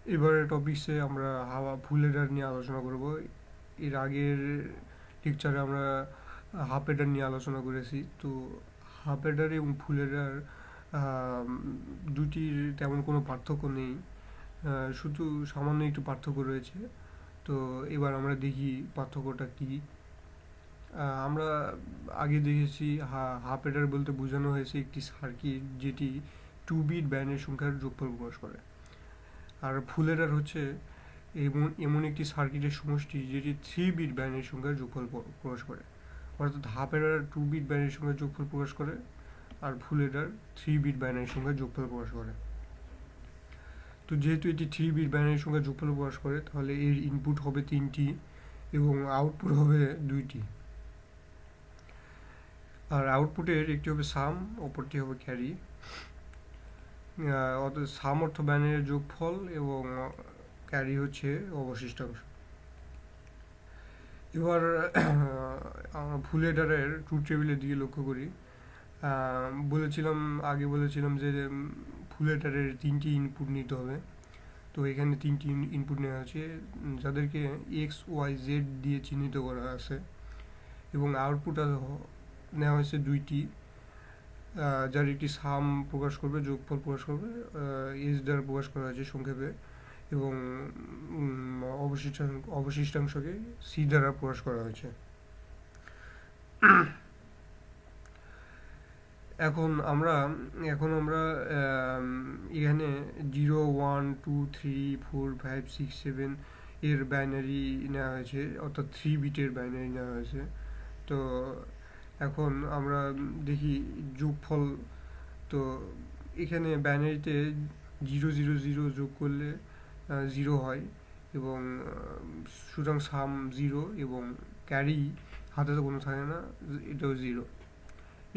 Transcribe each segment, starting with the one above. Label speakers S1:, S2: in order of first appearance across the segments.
S1: এবারের টপিকসে আমরা ফুল হেডার নিয়ে আলোচনা করব। এর আগের লেকচারে আমরা হাফ হেডার নিয়ে আলোচনা করেছি। তো হাফ হেডার এবং ফুল হেডার দুটির তেমন কোনো পার্থক্য নেই, শুধু সামান্য একটু পার্থক্য রয়েছে। তো এবার আমরা দেখি পার্থক্যটা কী। আমরা আগে দেখেছি হাফ হেডার বলতে বোঝানো হয়েছে একটি সার্কিট যেটি 2 বিট ব্যান্ডের সংখ্যার যোগফল প্রকাশ করে। আর ফুল হেডার হচ্ছে এমন একটি সার্কিটের সমষ্টি যেটি 3 বিট ব্যান্ডের সংখ্যার যোগফল প্রকাশ করে। অর্থাৎ হাফ হেডার 2 বিট ব্যান্ডের সংখ্যার যোগফল প্রকাশ করে, আর ফুল হেডার 3 বিট ব্যান্ডের সংখ্যার যোগফল প্রকাশ করে। তো যেহেতু এটি 3 বিট ব্যান্ডের সংখ্যার যোগফল প্রকাশ করে, তাহলে এর ইনপুট হবে 3টি এবং আউটপুট হবে 2টি। আর আউটপুটের একটি হবে সাম, অপরটি হবে ক্যারি। অর্থাৎ সাম অর্থ ব্যান্ডের যোগফল এবং ক্যারি হচ্ছে অবশিষ্টাংশ। এবার ফুল হেডারের ট্রুথ টেবিলের দিকে লক্ষ্য করি। বলেছিলাম যে ফুল হেডারের 3টি ইনপুট নিতে হবে। তো এখানে 3টি ইনপুট নেওয়া আছে, যাদেরকে এক্স ওয়াই জেড দিয়ে চিহ্নিত করা আছে, এবং আউটপুট নেওয়া হয়েছে 2টি, যার একটি সাম প্রকাশ করবে, যোগফল প্রকাশ করবে, এস দ্বারা প্রকাশ করা হয়েছে সংক্ষেপে, এবং অবশিষ্টাংশকে সি দ্বারা প্রকাশ করা হয়েছে। এখন আমরা এখানে 0, 1, 2, 3, 4, 5, 6, 7 এর বাইনারি নেওয়া হয়েছে, অর্থাৎ 3 বিটের বাইনারি নেওয়া হয়েছে। তো এখন আমরা দেখি যোগফল। তো এখানে বাইনারিতে 0, 0, 0 যোগ করলে 0 হয়, এবং সুতরাং সাম 0, এবং ক্যারি হাতে তো কোনো থাকে না, এটাও 0।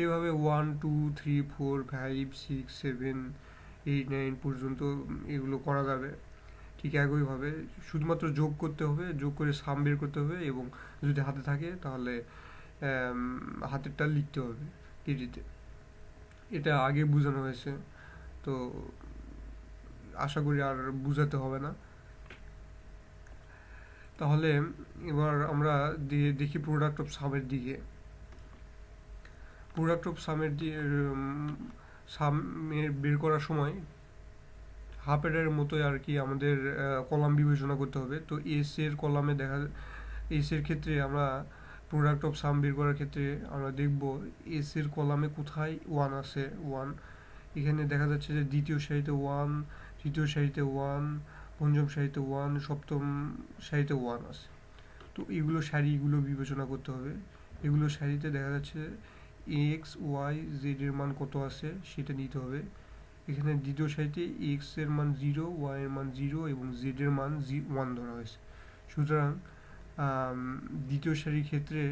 S1: এভাবে 1, 2, 3, 4, 5, 6, 7, 8, 9 পর্যন্ত এগুলো করা যাবে। ঠিক একইভাবে শুধুমাত্র যোগ করতে হবে, যোগ করে সাম বের করতে হবে, এবং যদি হাতে থাকে তাহলে হাতেরটা লিখতে হবে কেজিতে। এটা আগে বোঝানো হয়েছে, তো আশা করি আর বোঝাতে হবে না। তাহলে এবার আমরা দেখি প্রোডাক্ট অফ সামের দিকে। প্রোডাক্ট অফ সামের সামের বের করার সময় হাফ হেডারের মতোই আর কি আমাদের কলাম বিবেচনা করতে হবে। তো এস এর কলামে এস এর ক্ষেত্রে আমরা প্রোডাক্ট অফ সাম বের করার ক্ষেত্রে আমরা দেখব এস এর কলামে কোথায় 1 আছে। 1 এখানে দেখা যাচ্ছে যে দ্বিতীয় সারিতে 1, তৃতীয় সারিতে 1, পঞ্চম সারিতে 1, সপ্তম সারিতে 1 আছে। তো সারিগুলো বিবেচনা করতে হবে। এগুলো সারিতে দেখা যাচ্ছে এক্স ওয়াই জেড এর মান কত আছে সেটা নিতে হবে। এখানে দ্বিতীয় সারিতে এক্স এর মান 0, ওয়াই এর মান 0 এবং জেড এর মান 1 ধরা হয়েছে। সুতরাং দ্বিতীয় সারির ক্ষেত্রে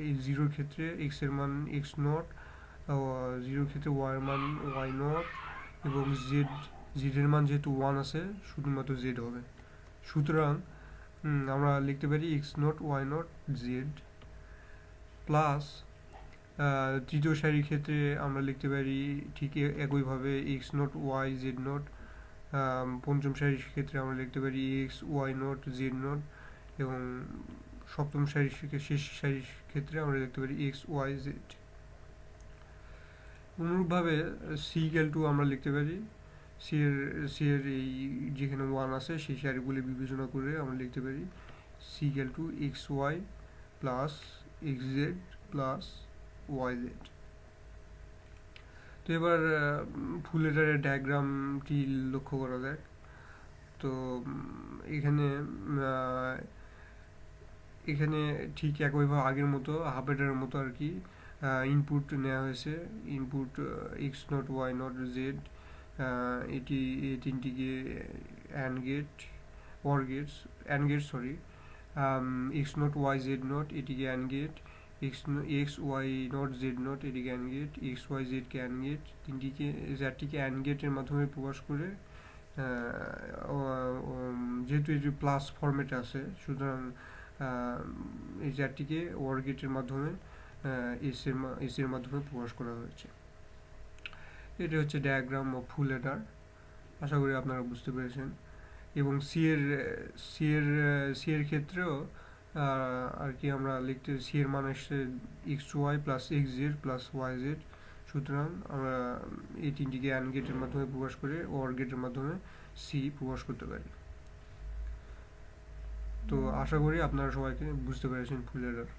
S1: এই 0-র ক্ষেত্রে এক্স এর মান এক্স নট, 0-র ক্ষেত্রে ওয়াই এর মান ওয়াই নট, এবং জেড এর মান যেহেতু 1 আছে শুধুমাত্র জেড হবে। সুতরাং আমরা লিখতে পারি X not Y not Z plus তৃতীয় সারির ক্ষেত্রে আমরা লিখতে পারি ঠিক একইভাবে X not Y Z naught. পঞ্চম সারির ক্ষেত্রে আমরা লিখতে পারি X Y not Z naught, এবং সপ্তম সারির শেষ সারির ক্ষেত্রে আমরা লিখতে পারি এক্স ওয়াই জেড। অনুরূপভাবে সি ইকুয়াল টু আমরা লিখতে পারি সি এর এই যেখানে 1 আছে সেই সারিগুলি বিবেচনা করে আমরা লিখতে পারি C equal to X Y plus X Z plus Y Z. তো এবার ফুল হেডারের ডায়াগ্রামটি লক্ষ্য করা যাক। তো এখানে ঠিক একইভাবে আগের মতো হাফ হেডারের মতো আর কি ইনপুট নেওয়া হয়েছে। Input X not Y not Z, এটি এই তিনটিকে and gate X not Y Z not এটিকে and gate, X Y not Z not এটিকে অ্যান্ড গেট, এক্স ওয়াই জেডকে অ্যান্ড গেট, জ্যাডটিকে অ্যান্ড গেটের মাধ্যমে প্রকাশ করে, যেহেতু এটি প্লাস ফরম্যাটে আছে সুতরাং এই জ্যাডটিকে ওয়ার গেটের মাধ্যমে এস এর মাধ্যমে প্রকাশ করা হয়েছে। এটা হচ্ছে ডায়াগ্রাম অফ ফুল হেডার। আশা করি আপনারা বুঝতে পেরেছেন। এবং সি এর ক্ষেত্রেও আর কি আমরা লিখতে সি এর মান আসছে X Y plus X Z plus Y Z. সুতরাং আমরা এই তিনটিকে অ্যান্ড গেটের মাধ্যমে প্রকাশ করে ওর গেটের মাধ্যমে সি প্রকাশ করতে পারি। তো আশা করি আপনারা সবাইকে বুঝতে পেরেছেন ফুল এডার।